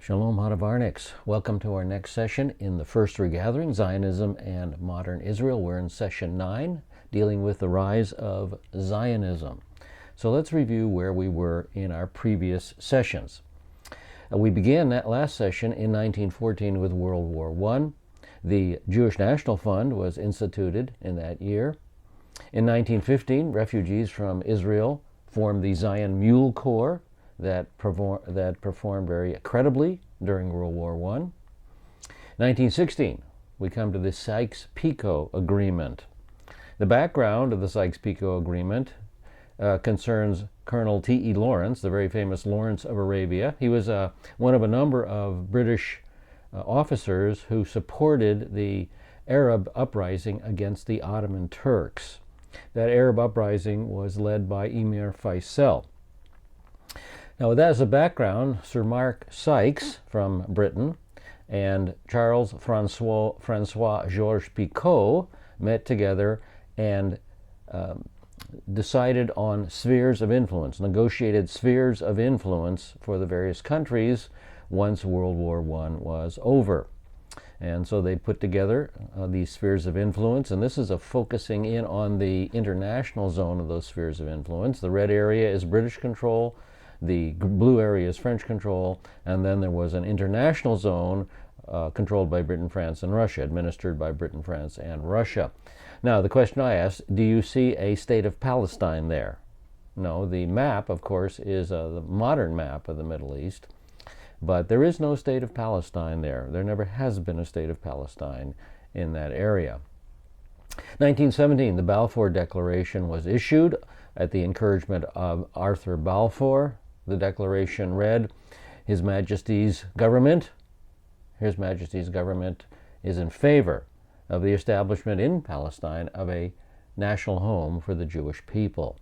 Shalom Hadavarniks. Welcome to our next session in the First Regathering, Zionism and Modern Israel. We're in session 9, dealing with the rise of Zionism. So let's review where we were in our previous sessions. We began that last session in 1914 with World War I. The Jewish National Fund was instituted in that year. In 1915, refugees from Israel formed the Zion Mule Corps that performed very credibly during World War I. 1916, we come to the Sykes-Picot Agreement. The background of the Sykes-Picot Agreement concerns Colonel T.E. Lawrence, the very famous Lawrence of Arabia. He was one of a number of British officers who supported the Arab uprising against the Ottoman Turks. That Arab uprising was led by Emir Faisal. Now, with that as a background, Sir Mark Sykes from Britain and Charles Francois Georges Picot met together and decided on spheres of influence, negotiated spheres of influence for the various countries once World War I was over. And so they put together these spheres of influence, and this is a focusing in on the international zone of those spheres of influence. The red area is British control, the blue area is French control, and then there was an international zone controlled by Britain, France, and Russia, administered by Britain, France, and Russia. Now, the question I asked, do you see a state of Palestine there? No, the map, of course, is the modern map of the Middle East, but there is no state of Palestine there. There never has been a state of Palestine in that area. 1917, the Balfour Declaration was issued at the encouragement of Arthur Balfour. The declaration read, His Majesty's government is in favor of the establishment in Palestine of a national home for the Jewish people.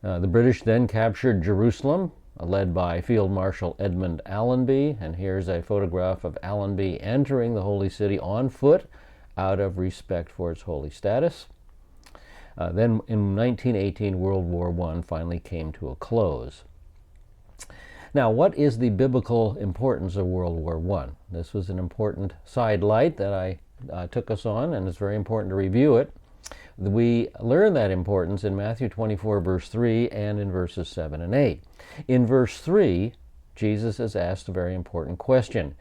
The British then captured Jerusalem, led by Field Marshal Edmund Allenby, and here's a photograph of Allenby entering the Holy City on foot out of respect for its holy status. Then in 1918, World War I finally came to a close. Now, what is the biblical importance of World War I? This was an important sidelight that I took us on, and it's very important to review it. We learn that importance in Matthew 24, verse 3, and in verses 7 and 8. In verse 3, Jesus is asked a very important question.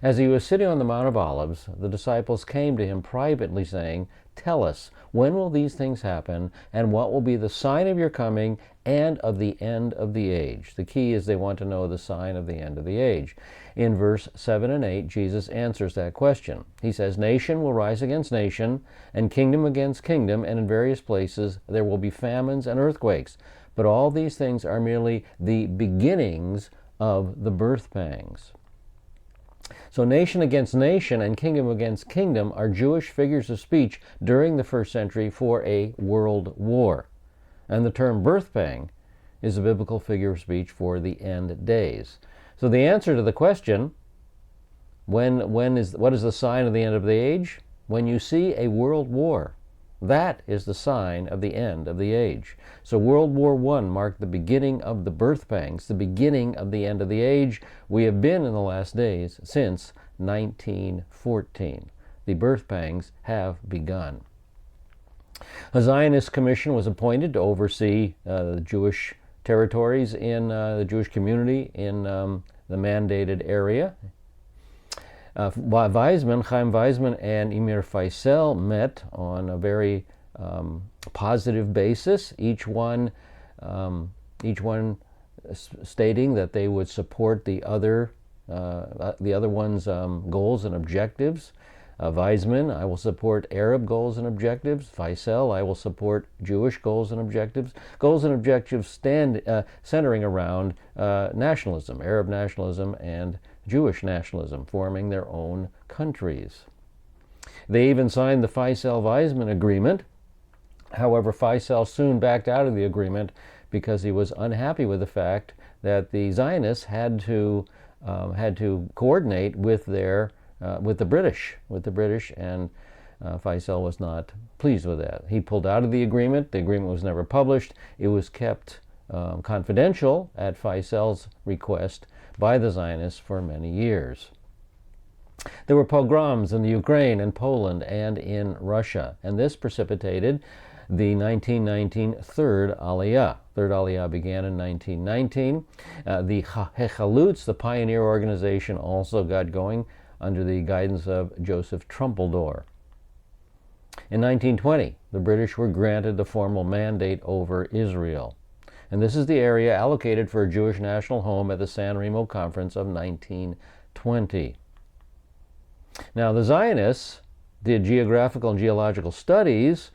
As he was sitting on the Mount of Olives, the disciples came to him privately, saying, Tell us, when will these things happen, and what will be the sign of your coming and of the end of the age? The key is they want to know the sign of the end of the age. In verse 7 and 8, Jesus answers that question. He says, Nation will rise against nation, and kingdom against kingdom, and in various places there will be famines and earthquakes. But all these things are merely the beginnings of the birth pangs. So nation against nation and kingdom against kingdom are Jewish figures of speech during the first century for a world war. And the term birth pang is a biblical figure of speech for the end days. So the answer to the question, what is the sign of the end of the age? When you see a world war. That is the sign of the end of the age. So World War I marked the beginning of the birth pangs, the beginning of the end of the age. We have been in the last days since 1914. The birth pangs have begun. A Zionist commission was appointed to oversee the Jewish territories in the Jewish community in the mandated area. Chaim Weizmann and Emir Faisal met on a very positive basis, each one stating that they would support the other one's goals and objectives. Weizmann, I will support Arab goals and objectives. Faisal, I will support Jewish goals and objectives. Goals and objectives centering around nationalism, Arab nationalism and Jewish nationalism, forming their own countries. They even signed the Faisal-Weizmann agreement. However, Faisal soon backed out of the agreement because he was unhappy with the fact that the Zionists had to coordinate with the British, and Faisal was not pleased with that. He pulled out of the agreement. The agreement was never published. It was kept confidential at Faisal's request, by the Zionists for many years. There were pogroms in the Ukraine and Poland and in Russia, and this precipitated the 1919 Third Aliyah. Third Aliyah began in 1919. The Hechaluts, the pioneer organization, also got going under the guidance of Joseph Trumpeldor. In 1920, the British were granted the formal mandate over Israel. And this is the area allocated for a Jewish national home at the San Remo Conference of 1920. Now, the Zionists did geographical and geological studies,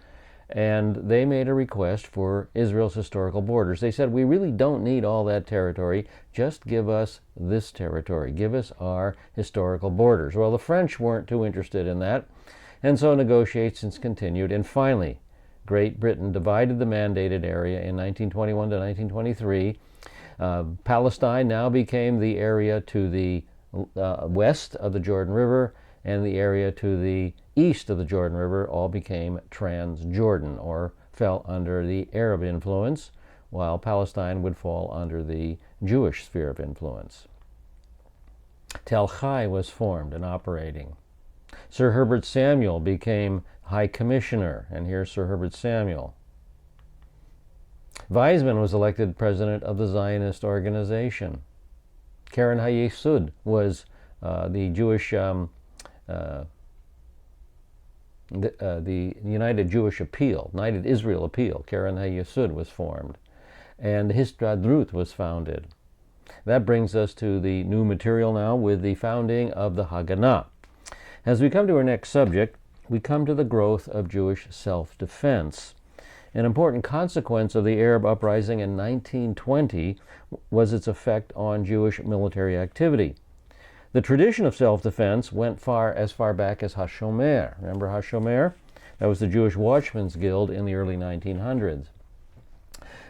and they made a request for Israel's historical borders. They said, we really don't need all that territory, just give us this territory, give us our historical borders. Well, the French weren't too interested in that, and so negotiations continued, and finally, Great Britain divided the mandated area in 1921 to 1923. Palestine now became the area to the west of the Jordan River, and the area to the east of the Jordan River all became Transjordan, or fell under the Arab influence, while Palestine would fall under the Jewish sphere of influence. Tel Chai was formed and operating. Sir Herbert Samuel became High Commissioner, and here's Sir Herbert Samuel. Weizmann was elected president of the Zionist organization. Karen Hayesud was the Jewish the United Jewish Appeal, United Israel Appeal, Karen HaYesud was formed, and Histadrut was founded. That brings us to the new material now with the founding of the Haganah. As we come to our next subject, we come to the growth of Jewish self-defense. An important consequence of the Arab uprising in 1920 was its effect on Jewish military activity. The tradition of self-defense went as far back as HaShomer. Remember HaShomer? That was the Jewish Watchmen's Guild in the early 1900s.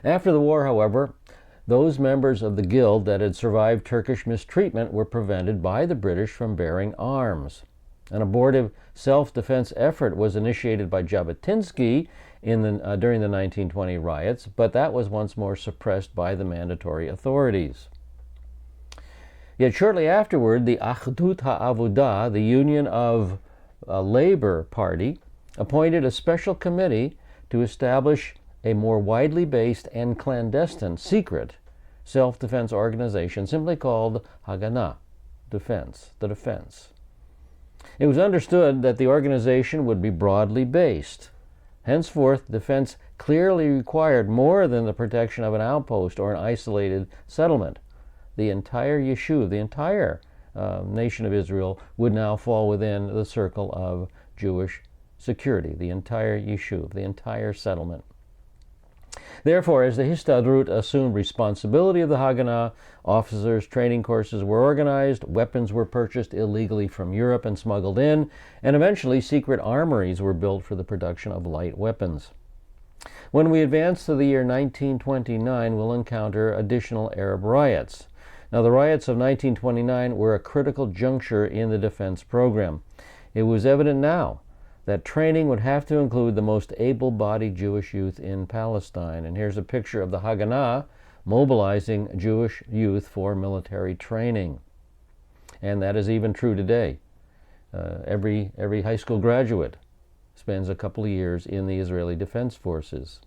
After the war, however, those members of the guild that had survived Turkish mistreatment were prevented by the British from bearing arms. An abortive self-defense effort was initiated by Jabotinsky during the 1920 riots, but that was once more suppressed by the mandatory authorities. Yet shortly afterward, the Achdut HaAvodah, the Union of Labor Party, appointed a special committee to establish a more widely based and clandestine, secret self-defense organization simply called Haganah, the defense. It was understood that the organization would be broadly based. Henceforth, defense clearly required more than the protection of an outpost or an isolated settlement. The entire Yeshuv, the entire nation of Israel, would now fall within the circle of Jewish security, the entire Yeshuv, the entire settlement. Therefore, as the Histadrut assumed responsibility of the Haganah, officers' training courses were organized, weapons were purchased illegally from Europe and smuggled in, and eventually secret armories were built for the production of light weapons. When we advance to the year 1929, we'll encounter additional Arab riots. Now, the riots of 1929 were a critical juncture in the defense program. It was evident now that training would have to include the most able-bodied Jewish youth in Palestine. And here's a picture of the Haganah mobilizing Jewish youth for military training. And that is even true today. Every high school graduate spends a couple of years in the Israeli Defense Forces.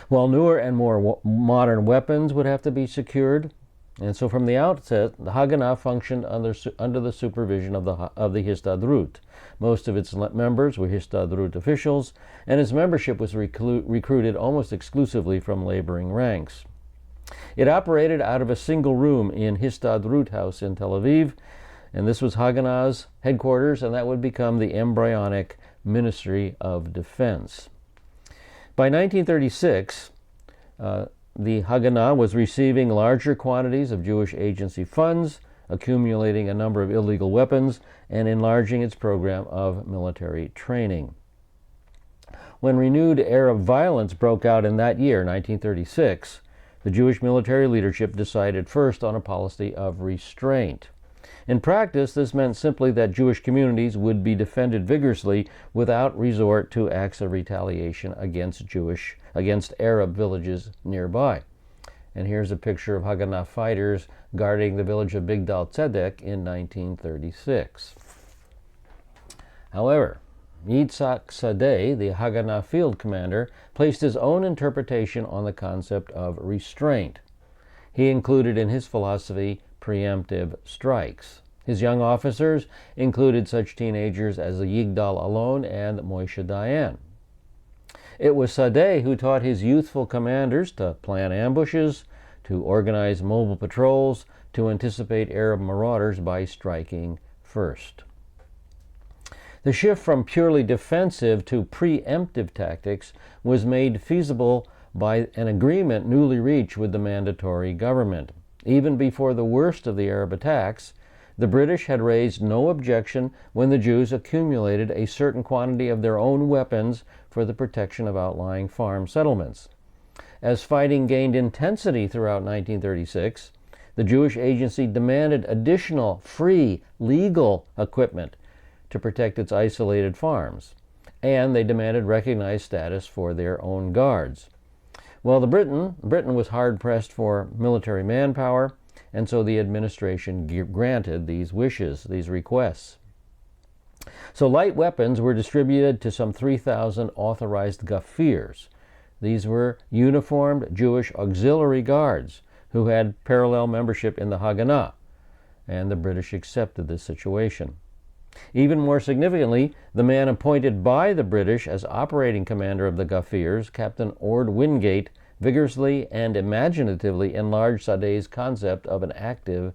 While newer and more modern weapons would have to be secured, and so from the outset, the Haganah functioned under the supervision of the Histadrut. Most of its members were Histadrut officials, and its membership was recruited almost exclusively from laboring ranks. It operated out of a single room in Histadrut House in Tel Aviv, and this was Haganah's headquarters, and that would become the embryonic Ministry of Defense. By 1936, the Haganah was receiving larger quantities of Jewish agency funds, accumulating a number of illegal weapons, and enlarging its program of military training. When renewed Arab violence broke out in that year, 1936, the Jewish military leadership decided first on a policy of restraint. In practice, this meant simply that Jewish communities would be defended vigorously without resort to acts of retaliation against Arab villages nearby. And here's a picture of Haganah fighters guarding the village of Migdal Tzedek in 1936. However, Yitzhak Sadeh, the Haganah field commander, placed his own interpretation on the concept of restraint. He included in his philosophy preemptive strikes. His young officers included such teenagers as Yigdal Alon and Moshe Dayan. It was Sadeh who taught his youthful commanders to plan ambushes, to organize mobile patrols, to anticipate Arab marauders by striking first. The shift from purely defensive to preemptive tactics was made feasible by an agreement newly reached with the mandatory government. Even before the worst of the Arab attacks, the British had raised no objection when the Jews accumulated a certain quantity of their own weapons for the protection of outlying farm settlements. As fighting gained intensity throughout 1936, the Jewish Agency demanded additional free, legal equipment to protect its isolated farms, and they demanded recognized status for their own guards. Well, Britain was hard-pressed for military manpower, and so the administration granted these wishes, these requests. So light weapons were distributed to some 3,000 authorized Gafirs. These were uniformed Jewish auxiliary guards who had parallel membership in the Haganah, and the British accepted this situation. Even more significantly, the man appointed by the British as operating commander of the Gafirs, Captain Ord Wingate, vigorously and imaginatively enlarged Sadeh's concept of an active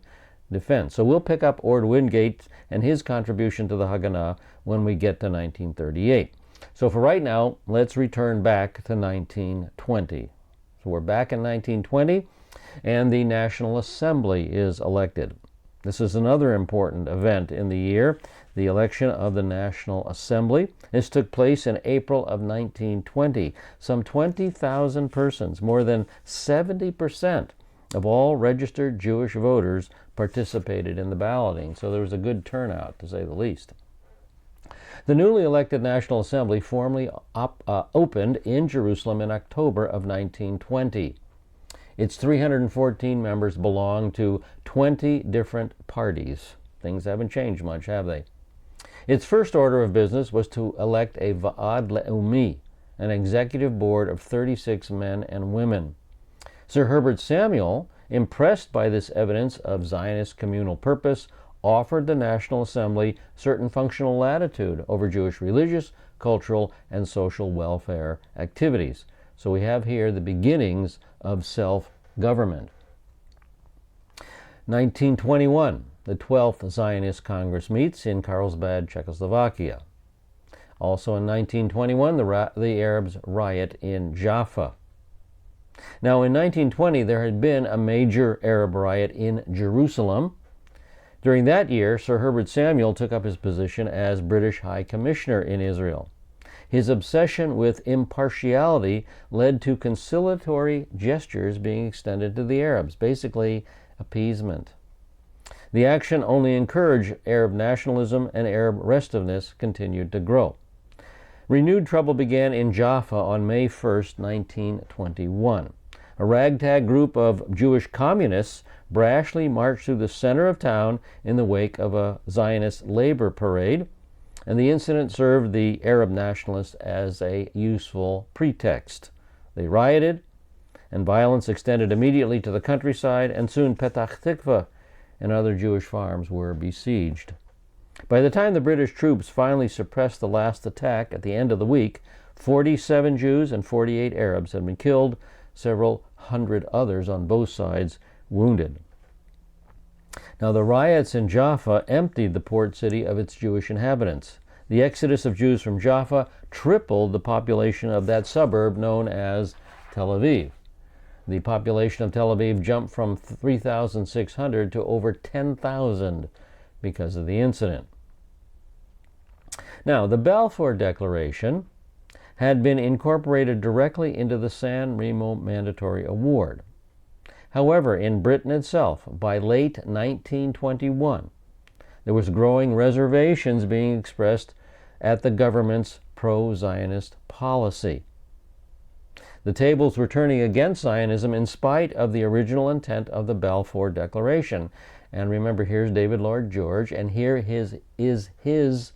defense. So we'll pick up Ord Wingate and his contribution to the Haganah when we get to 1938. So for right now, let's return back to 1920. So we're back in 1920, and the National Assembly is elected. This is another important event in the year, the election of the National Assembly. This took place in April of 1920. Some 20,000 persons, more than 70% of all registered Jewish voters, participated in the balloting. So there was a good turnout, to say the least. The newly elected National Assembly formally opened in Jerusalem in October of 1920. Its 314 members belong to 20 different parties. Things haven't changed much, have they? Its first order of business was to elect a Va'ad Le'umi, an executive board of 36 men and women. Sir Herbert Samuel, impressed by this evidence of Zionist communal purpose, offered the National Assembly certain functional latitude over Jewish religious, cultural, and social welfare activities. So we have here the beginnings of self-government. 1921, the 12th Zionist Congress meets in Carlsbad, Czechoslovakia. Also in 1921, the Arabs riot in Jaffa. Now in 1920, there had been a major Arab riot in Jerusalem. During that year, Sir Herbert Samuel took up his position as British High Commissioner in Israel. His obsession with impartiality led to conciliatory gestures being extended to the Arabs, basically appeasement. The action only encouraged Arab nationalism, and Arab restiveness continued to grow. Renewed trouble began in Jaffa on May 1st, 1921. A ragtag group of Jewish communists brashly marched through the center of town in the wake of a Zionist labor parade, and the incident served the Arab nationalists as a useful pretext. They rioted, and violence extended immediately to the countryside, and soon Petach Tikva and other Jewish farms were besieged. By the time the British troops finally suppressed the last attack at the end of the week, 47 Jews and 48 Arabs had been killed, several hundred others on both sides wounded. Now, the riots in Jaffa emptied the port city of its Jewish inhabitants. The exodus of Jews from Jaffa tripled the population of that suburb known as Tel Aviv. The population of Tel Aviv jumped from 3,600 to over 10,000 because of the incident. Now, the Balfour Declaration had been incorporated directly into the San Remo Mandatory Award. However, in Britain itself, by late 1921, there was growing reservations being expressed at the government's pro-Zionist policy. The tables were turning against Zionism in spite of the original intent of the Balfour Declaration. And remember, here's David Lloyd George, and here is his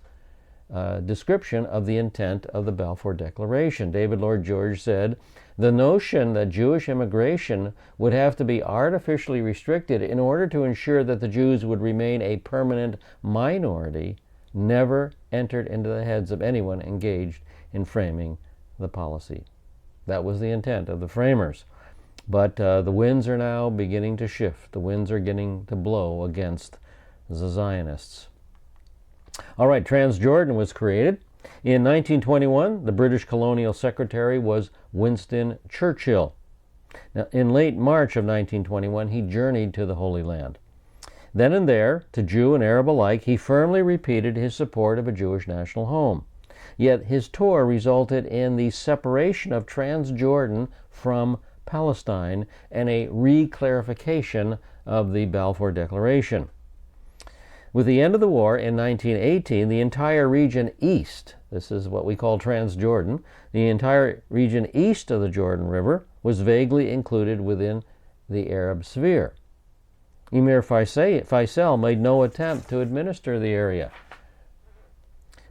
description of the intent of the Balfour Declaration. David Lloyd George said, "The notion that Jewish immigration would have to be artificially restricted in order to ensure that the Jews would remain a permanent minority never entered into the heads of anyone engaged in framing the policy." That was the intent of the framers. But the winds are now beginning to shift. The winds are beginning to blow against the Zionists. All right, Transjordan was created. In 1921, the British colonial secretary was Winston Churchill. Now, in late March of 1921, he journeyed to the Holy Land. Then and there, to Jew and Arab alike, he firmly repeated his support of a Jewish national home. Yet his tour resulted in the separation of Transjordan from Palestine and a re-clarification of the Balfour Declaration. With the end of the war in 1918, the entire region east, this is what we call Transjordan, the entire region east of the Jordan River was vaguely included within the Arab sphere. Emir Faisal made no attempt to administer the area.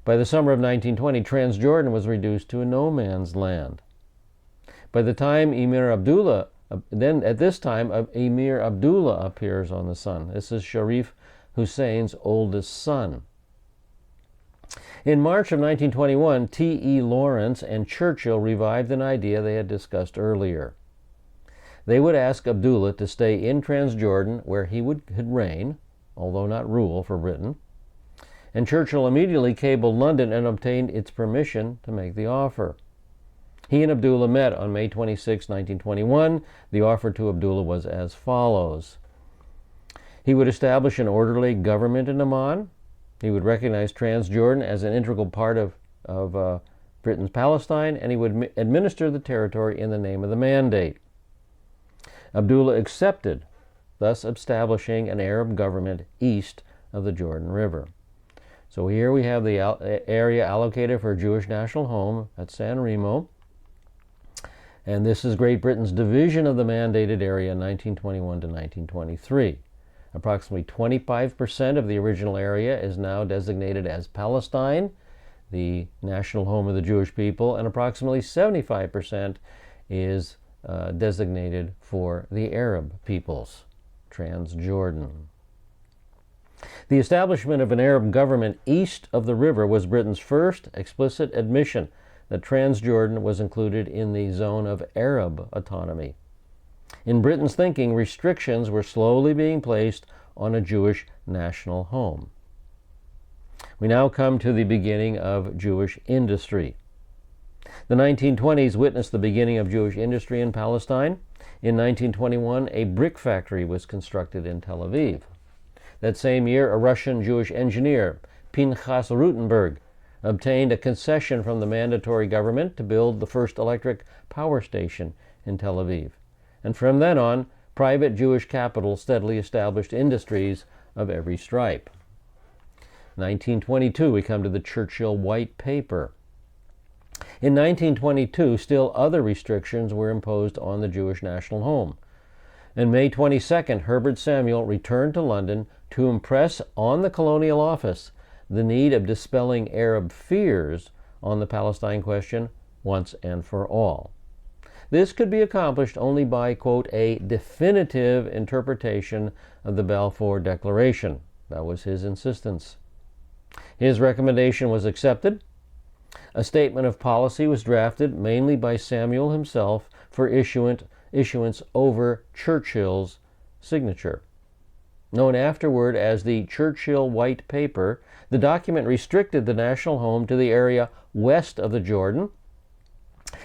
By the summer of 1920, Transjordan was reduced to a no man's land. By the time Emir Abdullah appears on the scene. This is Sharif Hussein's oldest son. In March of 1921, T.E. Lawrence and Churchill revived an idea they had discussed earlier. They would ask Abdullah to stay in Transjordan, where he could reign, although not rule, for Britain. And Churchill immediately cabled London and obtained its permission to make the offer. He and Abdullah met on May 26, 1921. The offer to Abdullah was as follows. He would establish an orderly government in Amman. He would recognize Transjordan as an integral part of Britain's Palestine, and he would administer the territory in the name of the Mandate. Abdullah accepted, thus establishing an Arab government east of the Jordan River. So here we have the area allocated for a Jewish national home at San Remo. And this is Great Britain's division of the mandated area in 1921 to 1923. Approximately 25% of the original area is now designated as Palestine, the national home of the Jewish people, and approximately 75% is designated for the Arab peoples, Transjordan. The establishment of an Arab government east of the river was Britain's first explicit admission that Transjordan was included in the zone of Arab autonomy. In Britain's thinking, restrictions were slowly being placed on a Jewish national home. We now come to the beginning of Jewish industry. The 1920s witnessed the beginning of Jewish industry in Palestine. In 1921, a brick factory was constructed in Tel Aviv. That same year, a Russian Jewish engineer, Pinchas Rutenberg, obtained a concession from the mandatory government to build the first electric power station in Tel Aviv. And from then on, private Jewish capital steadily established industries of every stripe. 1922, we come to the Churchill White Paper. In 1922, still other restrictions were imposed on the Jewish national home. On May 22nd, Herbert Samuel returned to London to impress on the Colonial Office the need of dispelling Arab fears on the Palestine question once and for all. This could be accomplished only by, quote, a definitive interpretation of the Balfour Declaration. That was his insistence. His recommendation was accepted. A statement of policy was drafted mainly by Samuel himself for issuance over Churchill's signature. Known afterward as the Churchill White Paper, the document restricted the national home to the area west of the Jordan.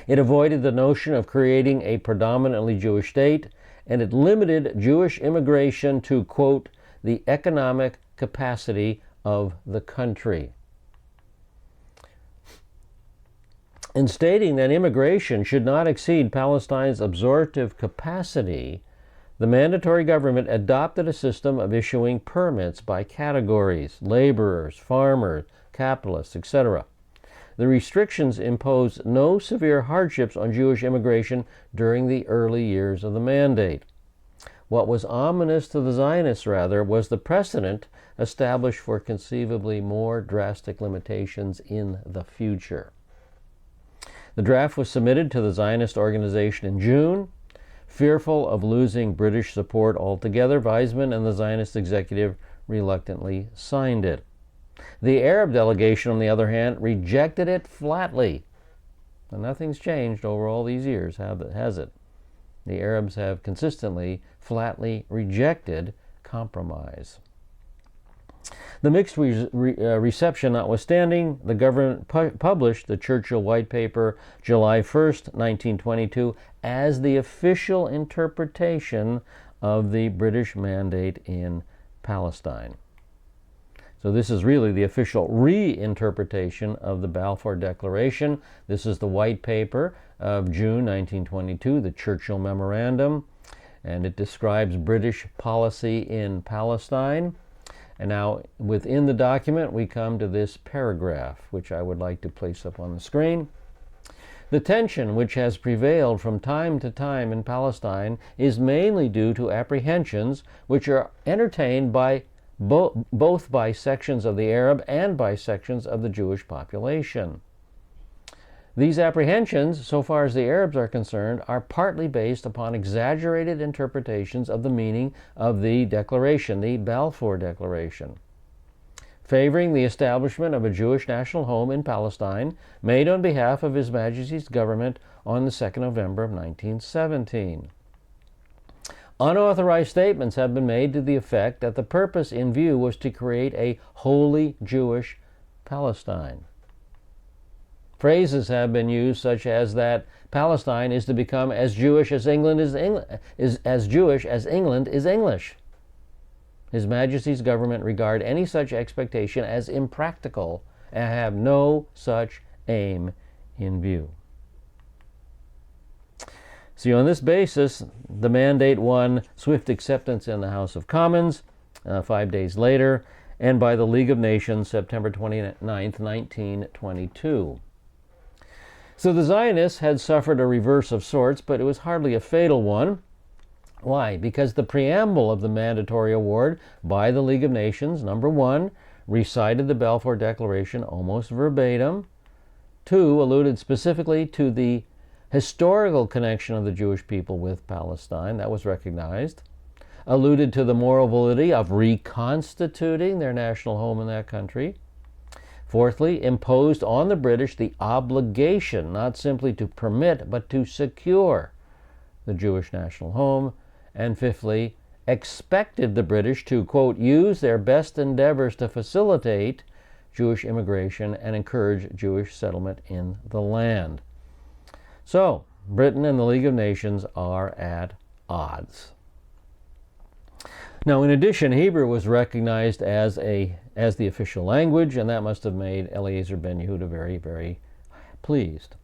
It avoided the notion of creating a predominantly Jewish state, and it limited Jewish immigration to, quote, the economic capacity of the country. In stating that immigration should not exceed Palestine's absorptive capacity, the mandatory government adopted a system of issuing permits by categories, laborers, farmers, capitalists, etc. the restrictions imposed no severe hardships on Jewish immigration during the early years of the mandate. What was ominous to the Zionists, rather, was the precedent established for conceivably more drastic limitations in the future. The draft was submitted to the Zionist organization in June. Fearful of losing British support altogether, Weizmann and the Zionist executive reluctantly signed it. The Arab delegation, on the other hand, rejected it flatly. And nothing's changed over all these years, has it? The Arabs have consistently, flatly rejected compromise. The mixed reception notwithstanding, the government published the Churchill White Paper July 1st, 1922, as the official interpretation of the British mandate in Palestine. So this is really the official reinterpretation of the Balfour Declaration. This is the White Paper of June 1922, the Churchill Memorandum, and it describes British policy in Palestine. And now, within the document, we come to this paragraph, which I would like to place up on the screen. The tension which has prevailed from time to time in Palestine is mainly due to apprehensions which are entertained by both by sections of the Arab and by sections of the Jewish population. These apprehensions, so far as the Arabs are concerned, are partly based upon exaggerated interpretations of the meaning of the declaration, the Balfour Declaration, favoring the establishment of a Jewish national home in Palestine, made on behalf of His Majesty's government on the 2nd November of 1917. Unauthorized statements have been made to the effect that the purpose in view was to create a wholly Jewish Palestine. Phrases have been used such as that Palestine is to become as Jewish as England is Jewish as England is English. His Majesty's government regard any such expectation as impractical and have no such aim in view. See, on this basis, the mandate won swift acceptance in the House of Commons 5 days later, and by the League of Nations, September 29, 1922. So the Zionists had suffered a reverse of sorts, but it was hardly a fatal one. Why? Because the preamble of the mandatory award by the League of Nations, number 1, recited the Balfour Declaration almost verbatim. 2, alluded specifically to the historical connection of the Jewish people with Palestine. That was recognized. Alluded to the moral validity of reconstituting their national home in that country. Fourthly, imposed on the British the obligation not simply to permit but to secure the Jewish national home. And fifthly, expected the British to, quote, use their best endeavors to facilitate Jewish immigration and encourage Jewish settlement in the land. So, Britain and the League of Nations are at odds. Now, in addition, Hebrew was recognized as the official language, and that must have made Eliezer ben Yehuda very, very pleased.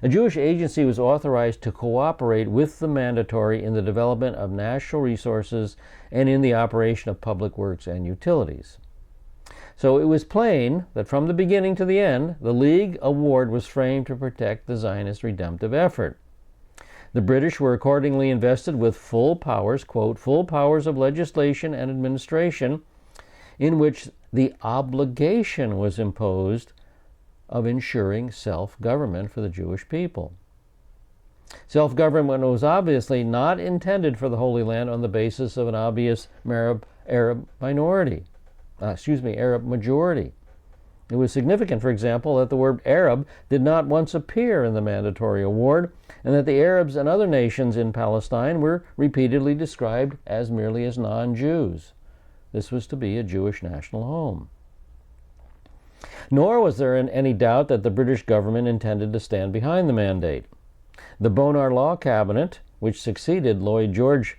A Jewish agency was authorized to cooperate with the mandatory in the development of national resources and in the operation of public works and utilities. So it was plain that from the beginning to the end, the League Award was framed to protect the Zionist redemptive effort. The British were accordingly invested with full powers, quote, full powers of legislation and administration, in which the obligation was imposed of ensuring self-government for the Jewish people. Self-government was obviously not intended for the Holy Land on the basis of an obvious Arab majority. It was significant, for example, that the word Arab did not once appear in the mandatory award, and that the Arabs and other nations in Palestine were repeatedly described as merely as non-Jews. This was to be a Jewish national home. Nor was there any doubt that the British government intended to stand behind the mandate. The Bonar Law Cabinet, which succeeded Lloyd George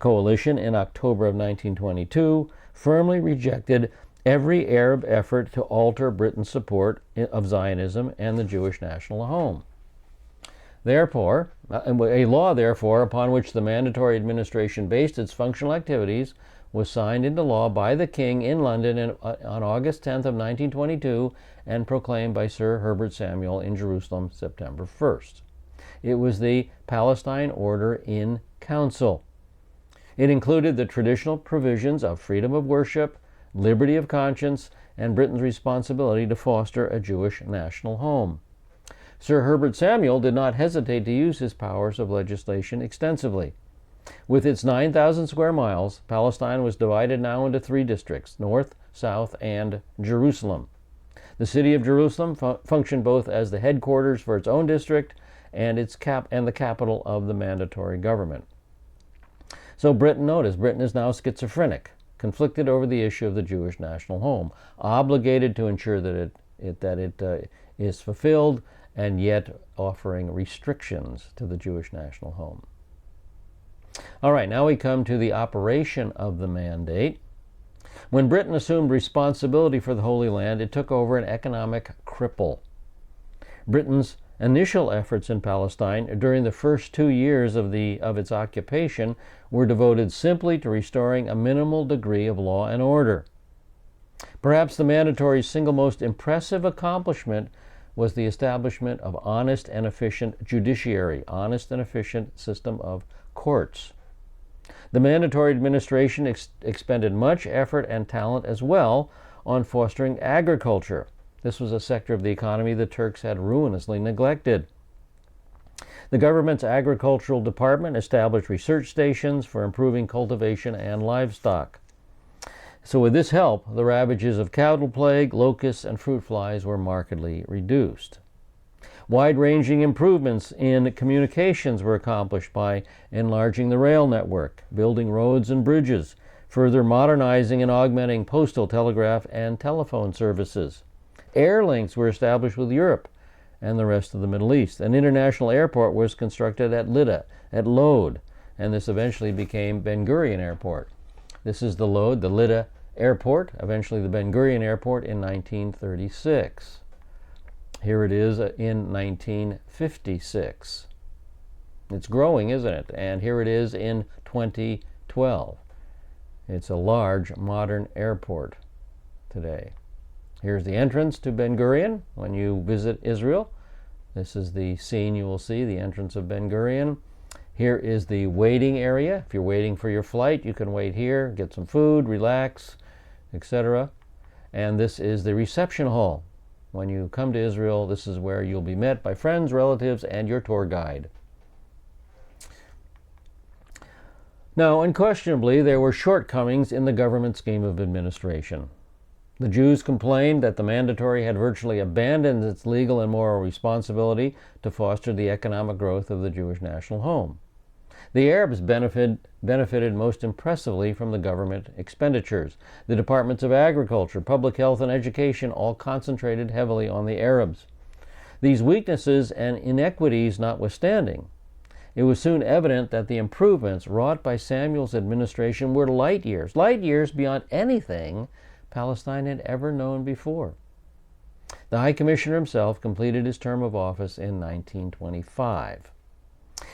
coalition in October of 1922, firmly rejected every Arab effort to alter Britain's support of Zionism and the Jewish national home. Therefore, a law, therefore, upon which the mandatory administration based its functional activities was signed into law by the King in London on August 10th of 1922 and proclaimed by Sir Herbert Samuel in Jerusalem September 1st. It was the Palestine Order in Council. It included the traditional provisions of freedom of worship, liberty of conscience, and Britain's responsibility to foster a Jewish national home. Sir Herbert Samuel did not hesitate to use his powers of legislation extensively. With its 9,000 square miles, Palestine was divided now into 3 districts: North, South, and Jerusalem. The city of Jerusalem functioned both as the headquarters for its own district and the capital of the mandatory government. So Britain is now schizophrenic, conflicted over the issue of the Jewish national home, obligated to ensure that it is fulfilled, and yet offering restrictions to the Jewish national home. All right, now we come to the operation of the mandate. When Britain assumed responsibility for the Holy Land, it took over an economic cripple. Britain's initial efforts in Palestine during the first 2 years of its occupation were devoted simply to restoring a minimal degree of law and order. Perhaps the mandatory's single most impressive accomplishment was the establishment of honest and efficient judiciary, honest and efficient system of courts. The mandatory administration expended much effort and talent as well on fostering agriculture. This was a sector of the economy the Turks had ruinously neglected. The government's agricultural department established research stations for improving cultivation and livestock. So with this help, the ravages of cattle plague, locusts, and fruit flies were markedly reduced. Wide-ranging improvements in communications were accomplished by enlarging the rail network, building roads and bridges, further modernizing and augmenting postal, telegraph, and telephone services. Air links were established with Europe and the rest of the Middle East. An international airport was constructed at Lod, and this eventually became Ben Gurion Airport. This is the Lydda Airport, eventually the Ben Gurion Airport in 1936. Here it is in 1956. It's growing, isn't it? And here it is in 2012. It's a large modern airport today. Here's the entrance to Ben Gurion when you visit Israel. This is the scene you will see, the entrance of Ben Gurion. Here is the waiting area. If you're waiting for your flight, you can wait here, get some food, relax, etc. And this is the reception hall. When you come to Israel, this is where you'll be met by friends, relatives, and your tour guide. Now, unquestionably, there were shortcomings in the government scheme of administration. The Jews complained that the mandatory had virtually abandoned its legal and moral responsibility to foster the economic growth of the Jewish national home. The Arabs benefited most impressively from the government expenditures. The departments of agriculture, public health, and education all concentrated heavily on the Arabs. These weaknesses and inequities notwithstanding, it was soon evident that the improvements wrought by Samuel's administration were light years beyond anything Palestine had ever known before. The High Commissioner himself completed his term of office in 1925.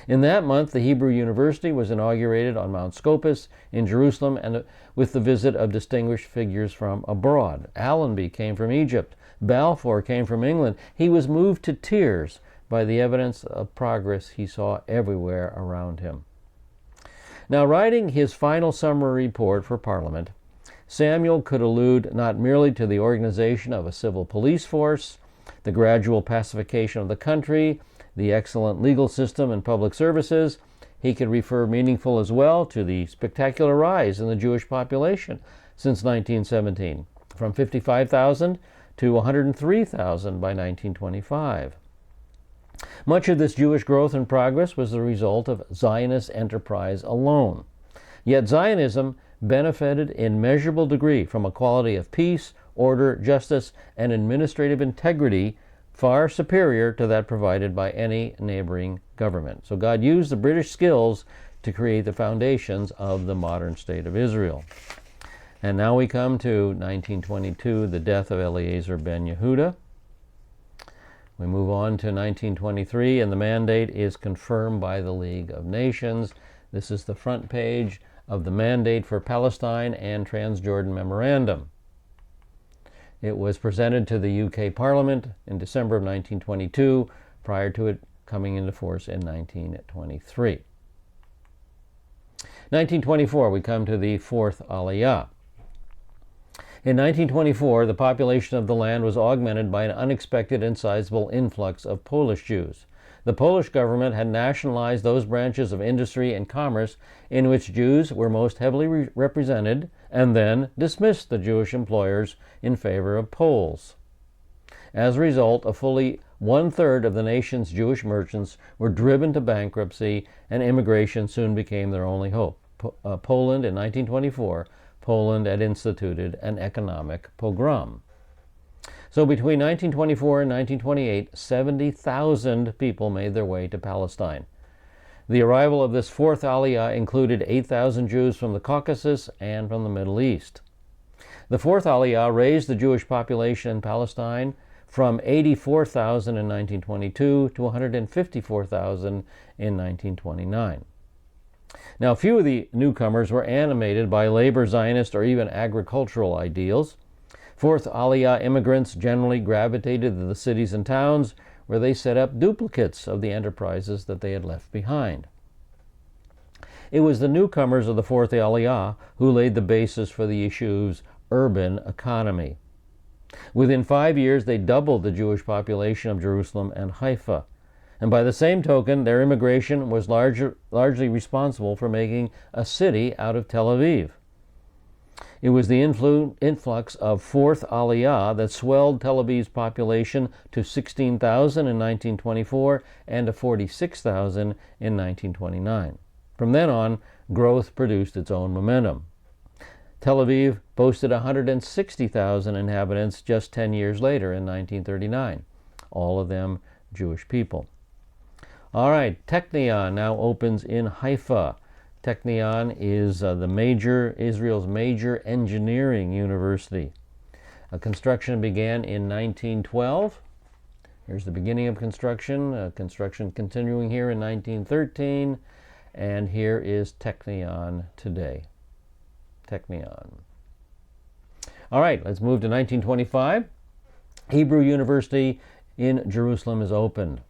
In that month, the Hebrew University was inaugurated on Mount Scopus in Jerusalem, and with the visit of distinguished figures from abroad. Allenby came from Egypt. Balfour came from England. He was moved to tears by the evidence of progress he saw everywhere around him. Now, writing his final summary report for Parliament, Samuel could allude not merely to the organization of a civil police force, the gradual pacification of the country, the excellent legal system and public services. He could refer meaningful as well to the spectacular rise in the Jewish population since 1917, from 55,000 to 103,000 by 1925. Much of this Jewish growth and progress was the result of Zionist enterprise alone. Yet Zionism benefited in measurable degree from a quality of peace, order, justice, and administrative integrity far superior to that provided by any neighboring government. So God used the British skills to create the foundations of the modern state of Israel. And now we come to 1922, the death of Eliezer ben Yehuda. We move on to 1923, and the mandate is confirmed by the League of Nations. This is the front page of the Mandate for Palestine and Transjordan Memorandum. It was presented to the UK Parliament in December of 1922, prior to it coming into force in 1923. 1924, we come to the Fourth Aliyah. In 1924, the population of the land was augmented by an unexpected and sizable influx of Polish Jews. The Polish government had nationalized those branches of industry and commerce in which Jews were most heavily represented, and then dismissed the Jewish employers in favor of Poles. As a result, a fully one-third of the nation's Jewish merchants were driven to bankruptcy, and immigration soon became their only hope. Poland, in 1924, Poland had instituted an economic pogrom. So between 1924 and 1928, 70,000 people made their way to Palestine. The arrival of this Fourth Aliyah included 8,000 Jews from the Caucasus and from the Middle East. The Fourth Aliyah raised the Jewish population in Palestine from 84,000 in 1922 to 154,000 in 1929. Now, few of the newcomers were animated by labor, Zionist, or even agricultural ideals. Fourth Aliyah immigrants generally gravitated to the cities and towns where they set up duplicates of the enterprises that they had left behind. It was the newcomers of the Fourth Aliyah who laid the basis for the yeshuv's urban economy. Within 5 years, they doubled the Jewish population of Jerusalem and Haifa. And by the same token, their immigration was largely responsible for making a city out of Tel Aviv. It was the influx of Fourth Aliyah that swelled Tel Aviv's population to 16,000 in 1924 and to 46,000 in 1929. From then on, growth produced its own momentum. Tel Aviv boasted 160,000 inhabitants just 10 years later in 1939, all of them Jewish people. All right, Technion now opens in Haifa. Technion is Israel's major engineering university. Construction began in 1912. Here's the beginning of construction. Construction continuing here in 1913. And here is Technion today. Technion. All right, let's move to 1925. Hebrew University in Jerusalem is opened.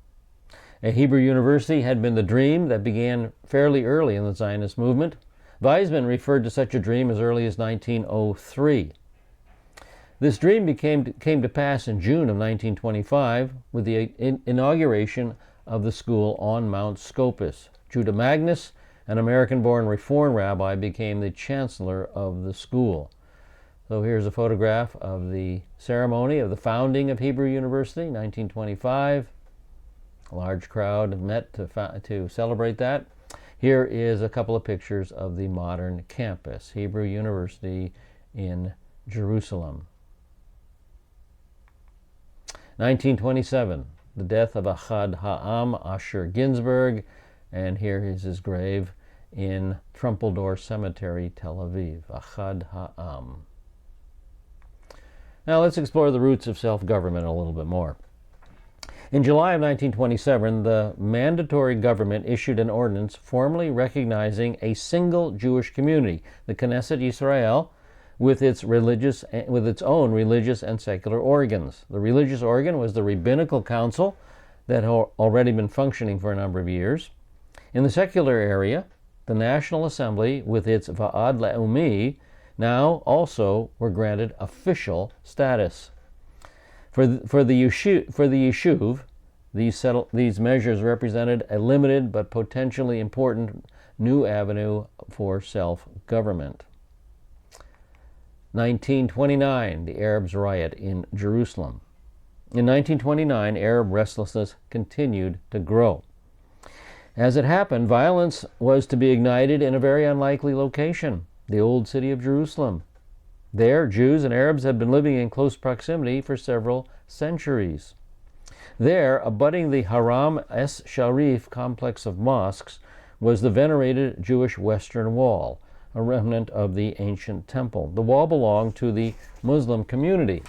A Hebrew University had been the dream that began fairly early in the Zionist movement. Weizmann referred to such a dream as early as 1903. This dream came to pass in June of 1925 with the inauguration of the school on Mount Scopus. Judah Magnus, an American-born Reform rabbi, became the chancellor of the school. So here's a photograph of the ceremony of the founding of Hebrew University, 1925. A large crowd met to celebrate that. Here is a couple of pictures of the modern campus, Hebrew University in Jerusalem. 1927, the death of Achad Ha'am, Asher Ginsburg, and here is his grave in Trumpeldor Cemetery, Tel Aviv, Achad Ha'am. Now let's explore the roots of self-government a little bit more. In July of 1927, the mandatory government issued an ordinance formally recognizing a single Jewish community, the Knesset Yisrael, with its own religious and secular organs. The religious organ was the Rabbinical Council that had already been functioning for a number of years. In the secular area, the National Assembly, with its Va'ad Le'umi, now also were granted official status. For the Yishuv, these measures represented a limited but potentially important new avenue for self-government. 1929, the Arabs' riot in Jerusalem. In 1929, Arab restlessness continued to grow. As it happened, violence was to be ignited in a very unlikely location, the old city of Jerusalem. There, Jews and Arabs had been living in close proximity for several centuries. There, abutting the Haram es Sharif complex of mosques, was the venerated Jewish Western Wall, a remnant of the ancient temple. The wall belonged to the Muslim community.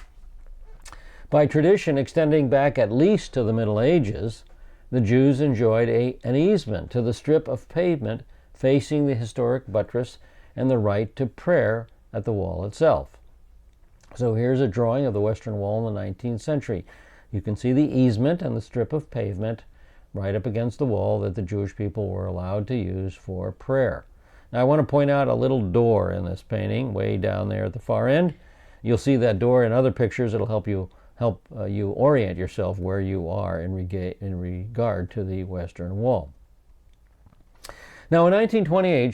By tradition extending back at least to the Middle Ages, the Jews enjoyed an easement to the strip of pavement facing the historic buttress and the right to prayer at the wall itself. So here's a drawing of the Western Wall in the 19th century. You can see the easement and the strip of pavement right up against the wall that the Jewish people were allowed to use for prayer. Now I want to point out a little door in this painting way down there at the far end. You'll see that door in other pictures. It'll help you orient yourself where you are in regard to the Western Wall. Now in 1928,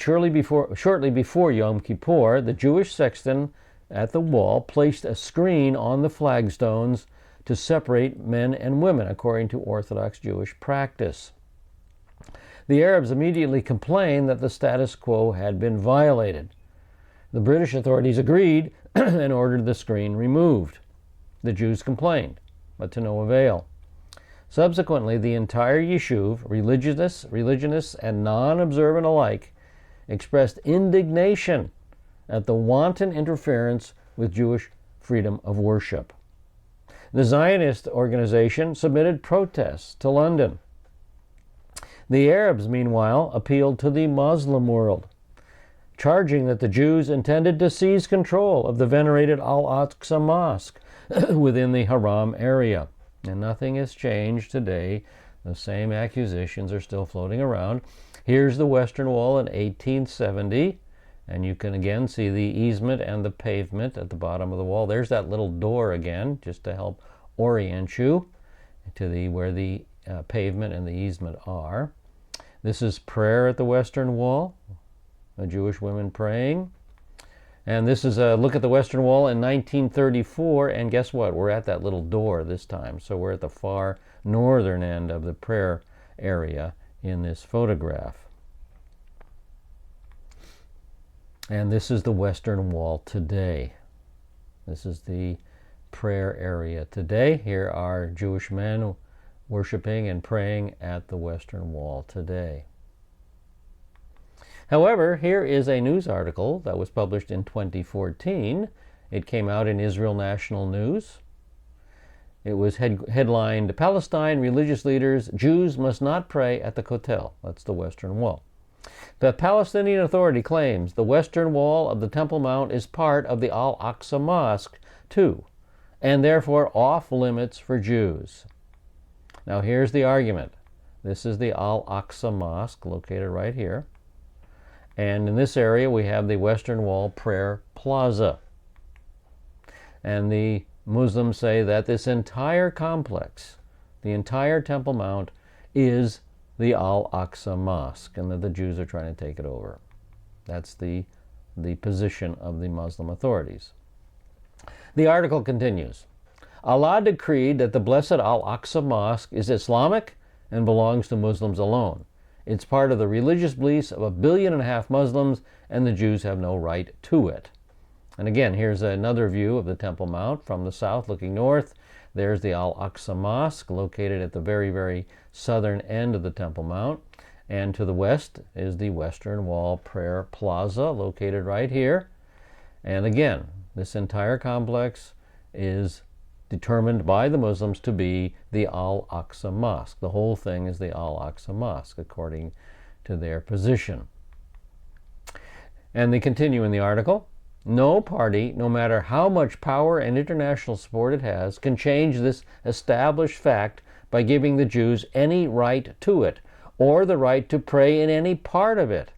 shortly before Yom Kippur, the Jewish sexton at the wall placed a screen on the flagstones to separate men and women, according to Orthodox Jewish practice. The Arabs immediately complained that the status quo had been violated. The British authorities agreed and ordered the screen removed. The Jews complained, but to no avail. Subsequently, the entire Yishuv, religionists and non-observant alike, expressed indignation at the wanton interference with Jewish freedom of worship. The Zionist organization submitted protests to London. The Arabs, meanwhile, appealed to the Muslim world, charging that the Jews intended to seize control of the venerated Al-Aqsa Mosque within the Haram area. And nothing has changed today. The same accusations are still floating around. Here's the Western Wall in 1870, and you can again see the easement and the pavement at the bottom of the wall. There's that little door again, just to help orient you to where the pavement and the easement are. This is prayer at the Western Wall, the Jewish women praying. And this is a look at the Western Wall in 1934, and guess what? We're at that little door this time. So we're at the far northern end of the prayer area in this photograph. And this is the Western Wall today. This is the prayer area today. Here are Jewish men worshiping and praying at the Western Wall today. However, here is a news article that was published in 2014. It came out in Israel National News. It was headlined, Palestine religious leaders, Jews must not pray at the Kotel. That's the Western Wall. The Palestinian Authority claims the Western Wall of the Temple Mount is part of the Al-Aqsa Mosque, too, and therefore off limits for Jews. Now here's the argument. This is the Al-Aqsa Mosque, located right here. And in this area, we have the Western Wall Prayer Plaza. And the Muslims say that this entire complex, the entire Temple Mount, is the Al-Aqsa Mosque, and that the Jews are trying to take it over. That's the position of the Muslim authorities. The article continues. Allah decreed that the blessed Al-Aqsa Mosque is Islamic and belongs to Muslims alone. It's part of the religious beliefs of 1.5 billion Muslims, and the Jews have no right to it. And again, here's another view of the Temple Mount from the south looking north. There's the Al-Aqsa Mosque, located at the very, very southern end of the Temple Mount. And to the west is the Western Wall Prayer Plaza, located right here. And again, this entire complex is determined by the Muslims to be the Al-Aqsa Mosque. The whole thing is the Al-Aqsa Mosque, according to their position. And they continue in the article. No party, no matter how much power and international support it has, can change this established fact by giving the Jews any right to it, or the right to pray in any part of it.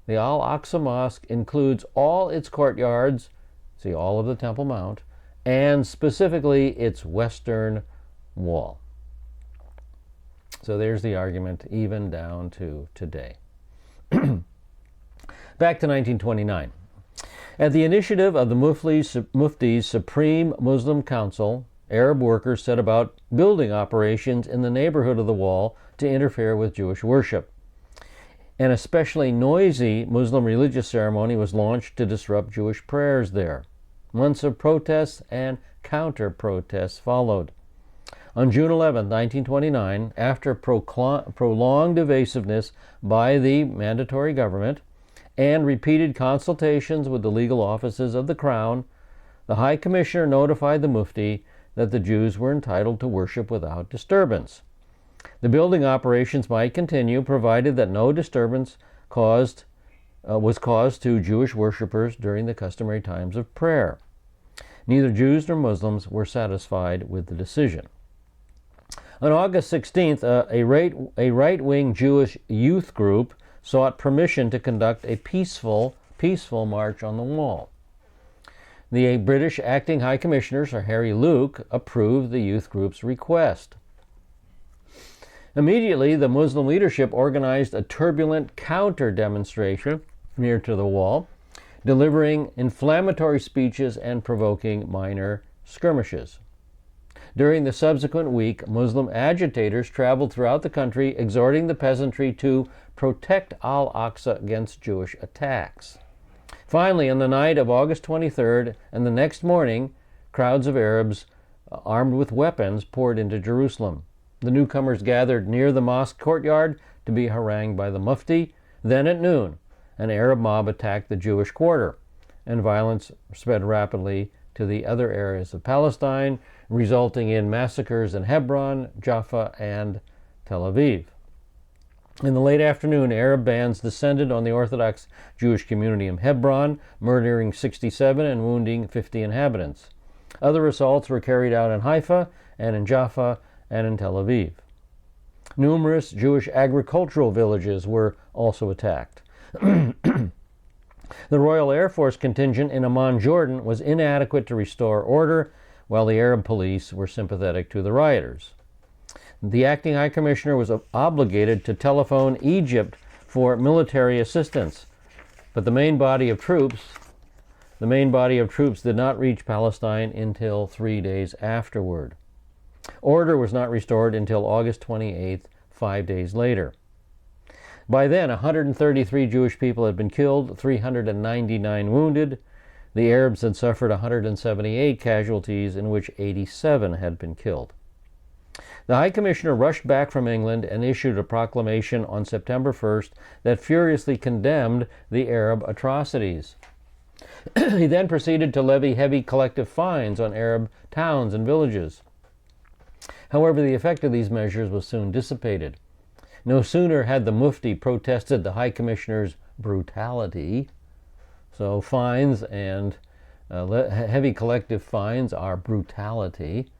The Al-Aqsa Mosque includes all its courtyards, see all of the Temple Mount, and specifically its Western Wall. So there's the argument, even down to today. Back to 1929. At the initiative of the Mufti's Supreme Muslim Council, Arab workers set about building operations in the neighborhood of the wall to interfere with Jewish worship. An especially noisy Muslim religious ceremony was launched to disrupt Jewish prayers there. Months of protests and counter-protests followed. On June 11, 1929, after prolonged evasiveness by the mandatory government and repeated consultations with the legal offices of the Crown, the High Commissioner notified the Mufti that the Jews were entitled to worship without disturbance. The building operations might continue, provided that no disturbance caused was caused to Jewish worshippers during the customary times of prayer. Neither Jews nor Muslims were satisfied with the decision. On August 16th, a right-wing Jewish youth group sought permission to conduct a peaceful march on the wall. The British acting High Commissioner, Sir Harry Luke, approved the youth group's request. Immediately, the Muslim leadership organized a turbulent counter-demonstration near to the wall, delivering inflammatory speeches and provoking minor skirmishes. During the subsequent week, Muslim agitators traveled throughout the country, exhorting the peasantry to protect Al-Aqsa against Jewish attacks. Finally, on the night of August 23rd and the next morning, crowds of Arabs armed with weapons poured into Jerusalem. The newcomers gathered near the mosque courtyard to be harangued by the Mufti. Then at noon, an Arab mob attacked the Jewish quarter, and violence spread rapidly to the other areas of Palestine, resulting in massacres in Hebron, Jaffa, and Tel Aviv. In the late afternoon, Arab bands descended on the Orthodox Jewish community in Hebron, murdering 67 and wounding 50 inhabitants. Other assaults were carried out in Haifa and in Jaffa and in Tel Aviv. Numerous Jewish agricultural villages were also attacked. The Royal Air Force contingent in Amman, Jordan, was inadequate to restore order, while the Arab police were sympathetic to the rioters. The acting High Commissioner was obligated to telephone Egypt for military assistance, but the main body of troops did not reach Palestine until 3 days afterward. Order was not restored until August 28th, 5 days later. By then, 133 Jewish people had been killed, 399 wounded. The Arabs had suffered 178 casualties, in which 87 had been killed. The High Commissioner rushed back from England and issued a proclamation on September 1st that furiously condemned the Arab atrocities. He then proceeded to levy heavy collective fines on Arab towns and villages. However, the effect of these measures was soon dissipated. No sooner had the Mufti protested the High Commissioner's brutality, so fines and heavy collective fines are brutality.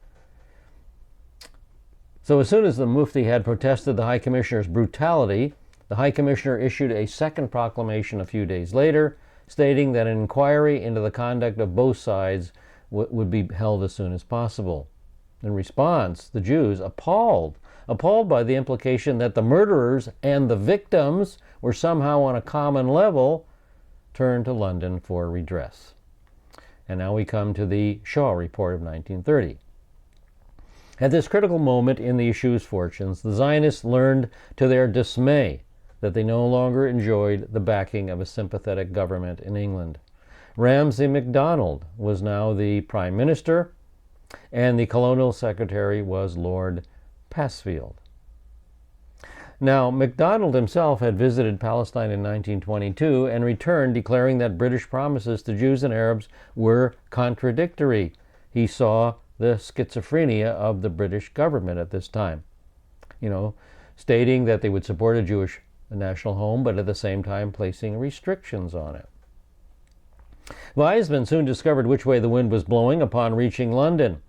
So as soon as the Mufti had protested the High Commissioner's brutality, the High Commissioner issued a second proclamation a few days later, stating that an inquiry into the conduct of both sides would be held as soon as possible. In response, the Jews, appalled by the implication that the murderers and the victims were somehow on a common level, turned to London for redress. And now we come to the Shaw Report of 1930. At this critical moment in the issue's fortunes, the Zionists learned to their dismay that they no longer enjoyed the backing of a sympathetic government in England. Ramsay MacDonald was now the Prime Minister, and the Colonial Secretary was Lord Pasfield. Now, MacDonald himself had visited Palestine in 1922 and returned declaring that British promises to Jews and Arabs were contradictory. He saw the schizophrenia of the British government at this time, stating that they would support a Jewish national home, but at the same time placing restrictions on it. Wiseman soon discovered which way the wind was blowing upon reaching London.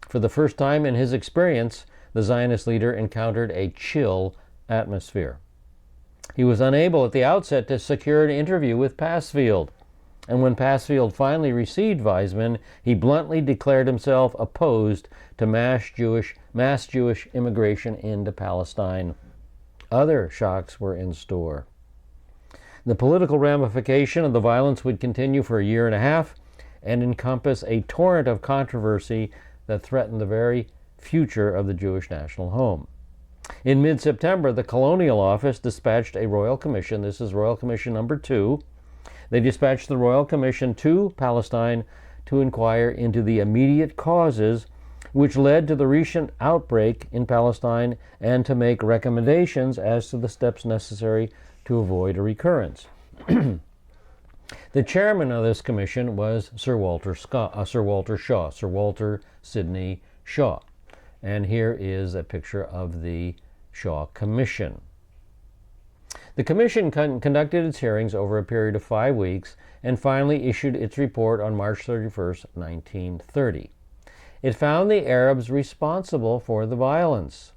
For the first time in his experience, the Zionist leader encountered a chill atmosphere. He was unable at the outset to secure an interview with Pasfield, and when Pasfield finally received Wiseman, he bluntly declared himself opposed to mass Jewish immigration into Palestine. Other shocks were in store. The political ramification of the violence would continue for a year and a half and encompass a torrent of controversy that threatened the very future of the Jewish national home. In mid-September, the Colonial Office dispatched a Royal Commission. This is Royal Commission number 2. They dispatched the Royal Commission to Palestine to inquire into the immediate causes which led to the recent outbreak in Palestine and to make recommendations as to the steps necessary to avoid a recurrence. The chairman of this commission was Sir Walter Sidney Shaw. And here is a picture of the Shaw Commission. The commission conducted its hearings over a period of 5 weeks and finally issued its report on March 31st, 1930. It found the Arabs responsible for the violence.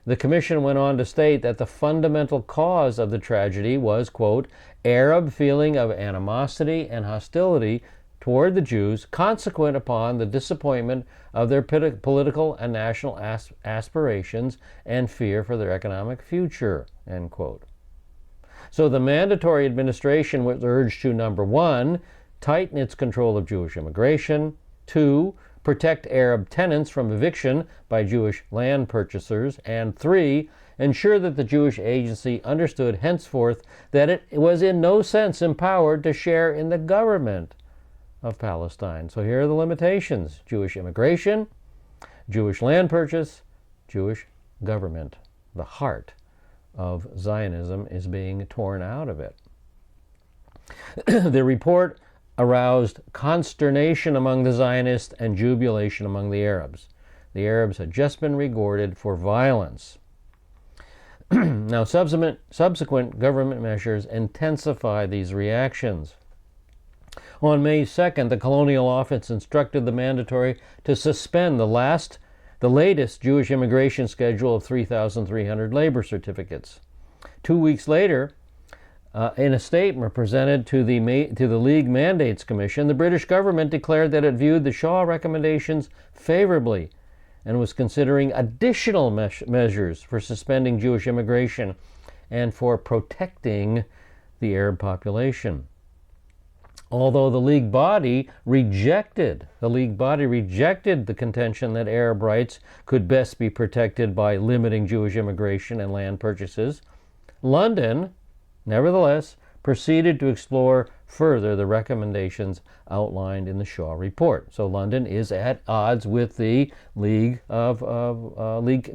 The commission went on to state that the fundamental cause of the tragedy was, quote, Arab feeling of animosity and hostility toward the Jews consequent upon the disappointment of their political and national aspirations and fear for their economic future, end quote. So the mandatory administration was urged to, number one, tighten its control of Jewish immigration, 2, protect Arab tenants from eviction by Jewish land purchasers, and 3, ensure that the Jewish agency understood henceforth that it was in no sense empowered to share in the government of Palestine. So here are the limitations: Jewish immigration, Jewish land purchase, Jewish government. The heart of Zionism is being torn out of it. The report aroused consternation among the Zionists and jubilation among the Arabs. The Arabs had just been rewarded for violence. Now, subsequent government measures intensify these reactions. On May 2nd, the Colonial Office instructed the mandatory to suspend the latest Jewish immigration schedule of 3,300 labor certificates. 2 weeks later, in a statement presented to the League Mandates Commission, the British government declared that it viewed the Shaw recommendations favorably and was considering additional measures for suspending Jewish immigration and for protecting the Arab population. Although the League body rejected the contention that Arab rights could best be protected by limiting Jewish immigration and land purchases, London, nevertheless, proceeded to explore further the recommendations outlined in the Shaw Report. So London is at odds with the League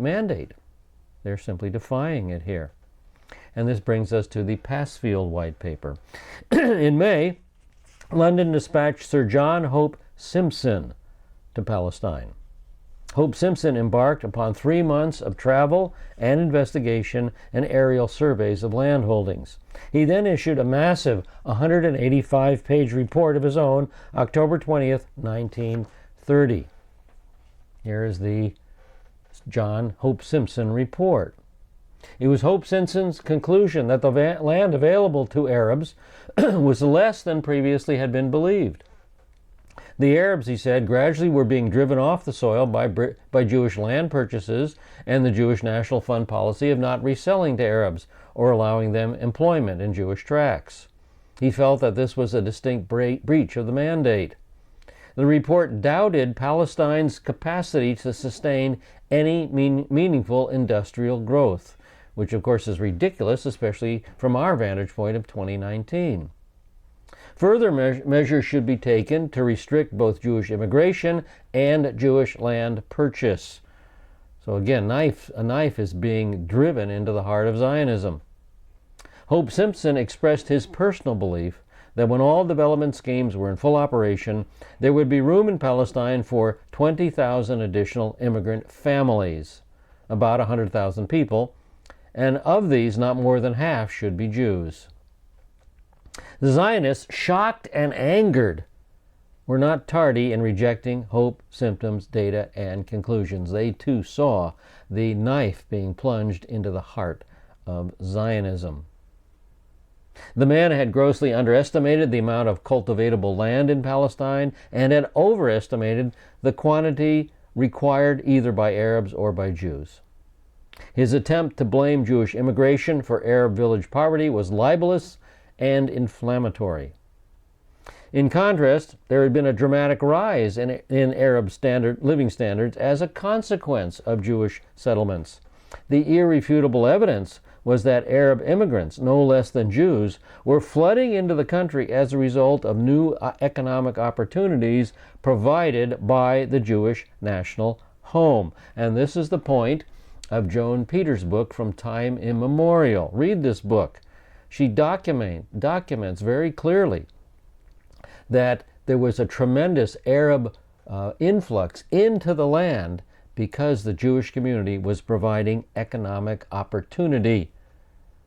Mandate. They're simply defying it here. And this brings us to the Passfield White Paper. In May, London dispatched Sir John Hope Simpson to Palestine. Hope Simpson embarked upon 3 months of travel and investigation and aerial surveys of land holdings. He then issued a massive 185-page report of his own, October 20th, 1930. Here is the John Hope Simpson report. It was Hope Simpson's conclusion that the land available to Arabs was less than previously had been believed. The Arabs, he said, gradually were being driven off the soil by Jewish land purchases and the Jewish National Fund policy of not reselling to Arabs or allowing them employment in Jewish tracts. He felt that this was a distinct breach of the mandate. The report doubted Palestine's capacity to sustain any meaningful industrial growth, which of course is ridiculous, especially from our vantage point of 2019. Further measures should be taken to restrict both Jewish immigration and Jewish land purchase. So again, a knife is being driven into the heart of Zionism. Hope Simpson expressed his personal belief that when all development schemes were in full operation, there would be room in Palestine for 20,000 additional immigrant families, about 100,000 people, and of these, not more than half should be Jews. The Zionists, shocked and angered, were not tardy in rejecting Hope Simpson's data and conclusions. They too saw the knife being plunged into the heart of Zionism. The man had grossly underestimated the amount of cultivatable land in Palestine and had overestimated the quantity required either by Arabs or by Jews. His attempt to blame Jewish immigration for Arab village poverty was libelous and inflammatory. In contrast, there had been a dramatic rise in Arab living standards as a consequence of Jewish settlements. The irrefutable evidence was that Arab immigrants, no less than Jews, were flooding into the country as a result of new economic opportunities provided by the Jewish national home. And this is the point of Joan Peters' book, From Time Immemorial. Read this book. She documents very clearly that there was a tremendous Arab influx into the land because the Jewish community was providing economic opportunity.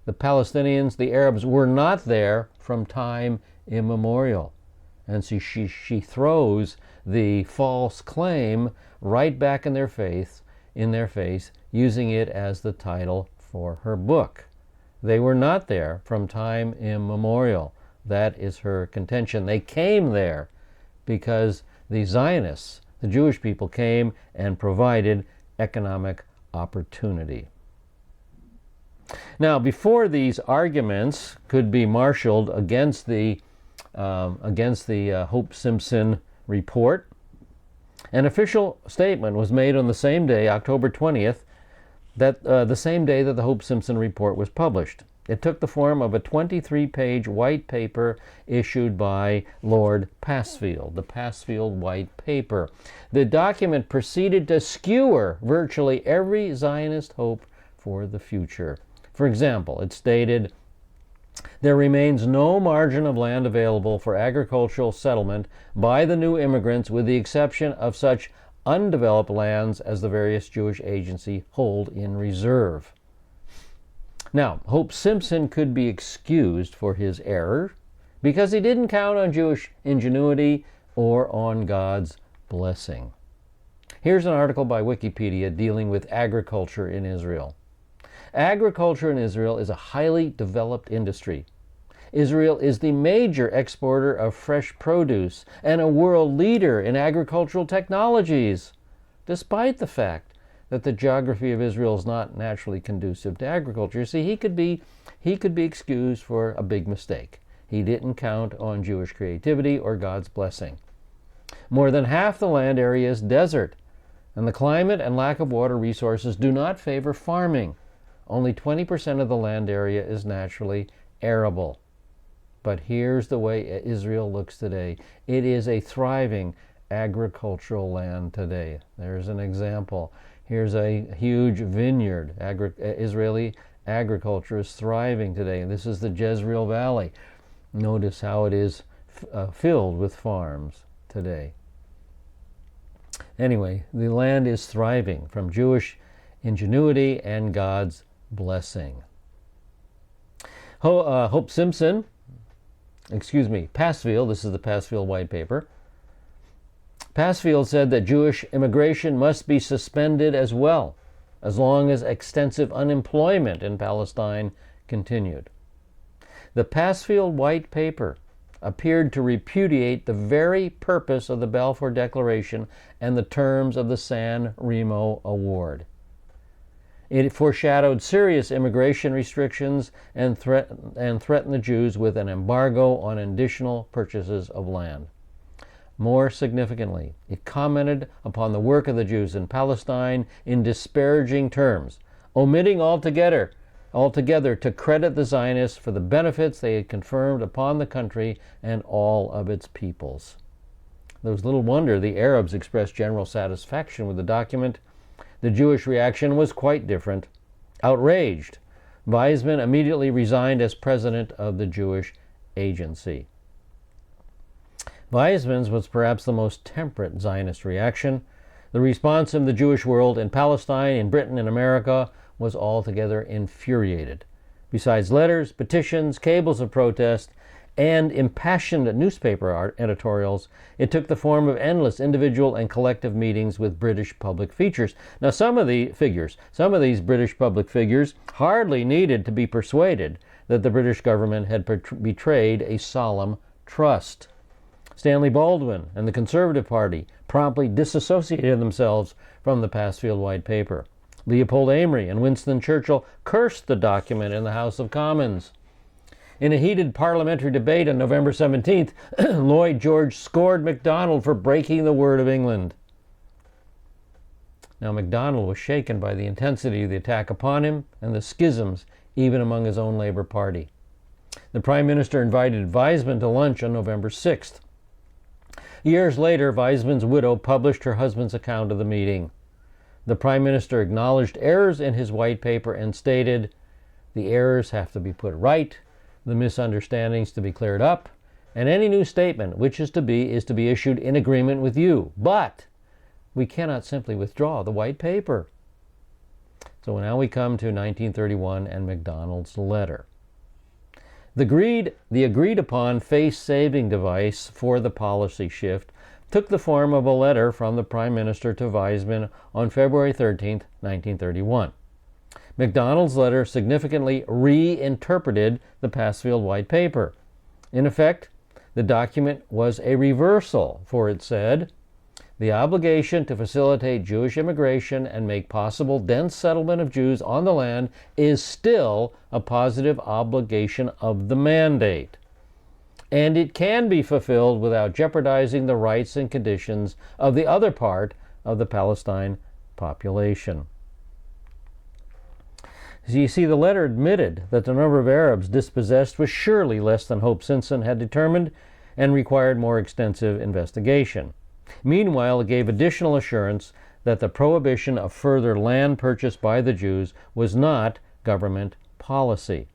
the Palestinians, the Arabs, were not there from time immemorial. And so she throws the false claim right back in their face, using it as the title for her book. They were not there from time immemorial. That is her contention. They came there because the Zionists, the Jewish people, came and provided economic opportunity. Now, before these arguments could be marshaled against the Hope Simpson report, an official statement was made on the same day, October 20th, the same day that the Hope Simpson report was published. It took the form of a 23-page white paper issued by Lord Passfield, the Passfield White Paper. The document proceeded to skewer virtually every Zionist hope for the future. For example, it stated, "There remains no margin of land available for agricultural settlement by the new immigrants with the exception of such undeveloped lands as the various Jewish agencies hold in reserve." Now, Hope Simpson could be excused for his error because he didn't count on Jewish ingenuity or on God's blessing. Here's an article by Wikipedia dealing with agriculture in Israel. Agriculture in Israel is a highly developed industry. Israel is the major exporter of fresh produce and a world leader in agricultural technologies, despite the fact that the geography of Israel is not naturally conducive to agriculture. You see, he could be excused for a big mistake. He didn't count on Jewish creativity or God's blessing. More than half the land area is desert, and the climate and lack of water resources do not favor farming. Only 20% of the land area is naturally arable. But here's the way Israel looks today. It is a thriving agricultural land today. There's an example. Here's a huge vineyard. Israeli agriculture is thriving today. And this is the Jezreel Valley. Notice how it is filled with farms today. Anyway, the land is thriving from Jewish ingenuity and God's blessing. Passfield, this is the Passfield White Paper. Passfield said that Jewish immigration must be suspended as well, as long as extensive unemployment in Palestine continued. The Passfield White Paper appeared to repudiate the very purpose of the Balfour Declaration and the terms of the San Remo Award. It foreshadowed serious immigration restrictions and threatened the Jews with an embargo on additional purchases of land. More significantly, it commented upon the work of the Jews in Palestine in disparaging terms, omitting altogether to credit the Zionists for the benefits they had conferred upon the country and all of its peoples. There was little wonder the Arabs expressed general satisfaction with the document. The Jewish reaction was quite different. Outraged, Weizmann immediately resigned as president of the Jewish Agency. Weizmann's was perhaps the most temperate Zionist reaction. The response in the Jewish world, in Palestine, in Britain, in America, was altogether infuriated. Besides letters, petitions, cables of protest, and impassioned newspaper editorials, it took the form of endless individual and collective meetings with British public figures. Now, some of these British public figures hardly needed to be persuaded that the British government had betrayed a solemn trust. Stanley Baldwin and the Conservative Party promptly disassociated themselves from the Passfield White Paper. Leopold Amory and Winston Churchill cursed the document in the House of Commons. In a heated parliamentary debate on November 17th, Lloyd George scored MacDonald for breaking the word of England. Now, MacDonald was shaken by the intensity of the attack upon him and the schisms even among his own Labour Party. The Prime Minister invited Weizmann to lunch on November 6th. Years later, Weizmann's widow published her husband's account of the meeting. The Prime Minister acknowledged errors in his white paper and stated, "The errors have to be put right, the misunderstandings to be cleared up, and any new statement which is to be issued in agreement with you. But we cannot simply withdraw the white paper." So now we come to 1931 and MacDonald's letter. The agreed upon face-saving device for the policy shift took the form of a letter from the Prime Minister to Weizmann on February 13, 1931. MacDonald's letter significantly reinterpreted the Passfield White Paper. In effect, the document was a reversal, for it said, the obligation to facilitate Jewish immigration and make possible dense settlement of Jews on the land is still a positive obligation of the mandate, and it can be fulfilled without jeopardizing the rights and conditions of the other part of the Palestine population. So you see, the letter admitted that the number of Arabs dispossessed was surely less than Hope Simpson had determined and required more extensive investigation. Meanwhile, it gave additional assurance that the prohibition of further land purchase by the Jews was not government policy.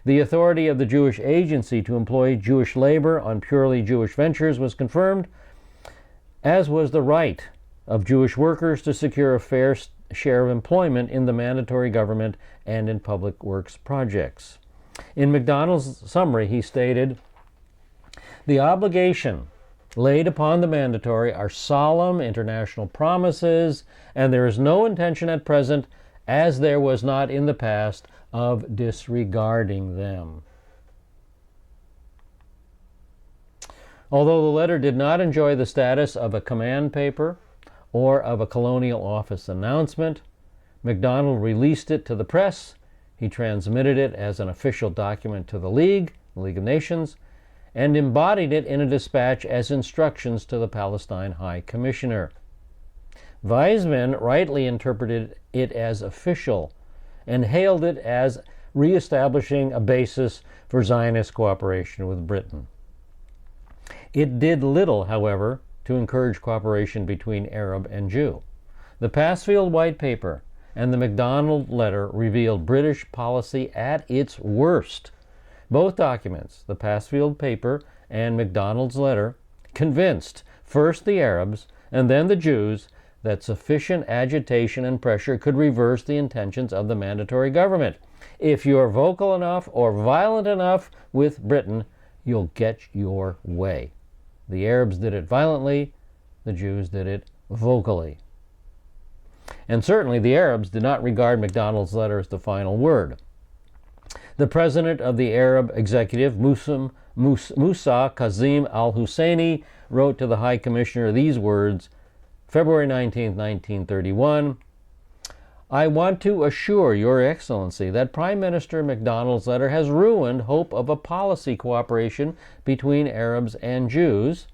The authority of the Jewish Agency to employ Jewish labor on purely Jewish ventures was confirmed, as was the right of Jewish workers to secure a fair share of employment in the mandatory government and in public works projects. In MacDonald's summary, he stated, the obligation laid upon the mandatory are solemn international promises, and there is no intention at present, as there was not in the past, of disregarding them. Although the letter did not enjoy the status of a command paper or of a colonial office announcement, MacDonald released it to the press. He transmitted it as an official document to the League of Nations, and embodied it in a dispatch as instructions to the Palestine High Commissioner. Weizmann rightly interpreted it as official and hailed it as reestablishing a basis for Zionist cooperation with Britain. It did little, however, to encourage cooperation between Arab and Jew. The Passfield White Paper and the MacDonald letter revealed British policy at its worst. Both documents, the Passfield Paper and MacDonald's letter, convinced first the Arabs and then the Jews that sufficient agitation and pressure could reverse the intentions of the mandatory government. If you're vocal enough or violent enough with Britain, you'll get your way. The Arabs did it violently, the Jews did it vocally. And certainly the Arabs did not regard MacDonald's letter as the final word. The president of the Arab executive, Musa Kazim al-Husseini, wrote to the High Commissioner these words, February 19, 1931, I want to assure Your Excellency that Prime Minister MacDonald's letter has ruined hope of a policy cooperation between Arabs and Jews,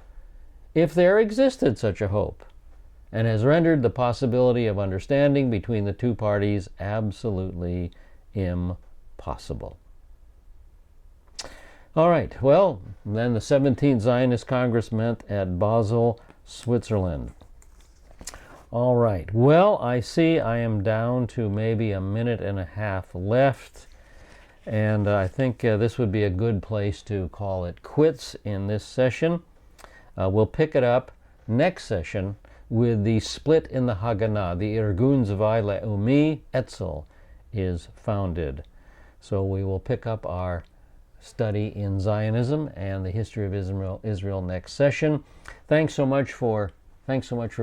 if there existed such a hope, and has rendered the possibility of understanding between the two parties absolutely impossible. All right, well, then the 17th Zionist Congress met at Basel, Switzerland. All right, well, I see I am down to maybe a minute and a half left, and I think this would be a good place to call it quits in this session. We'll pick it up next session with the split in the Haganah. The Irgun Zvai Le'umi Etzel is founded. So we will pick up our study in Zionism and the history of Israel next session. Thanks so much for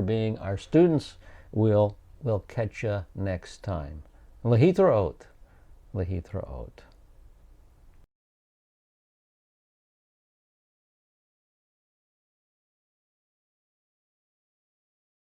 being our students. We'll catch you next time. Lehitraot.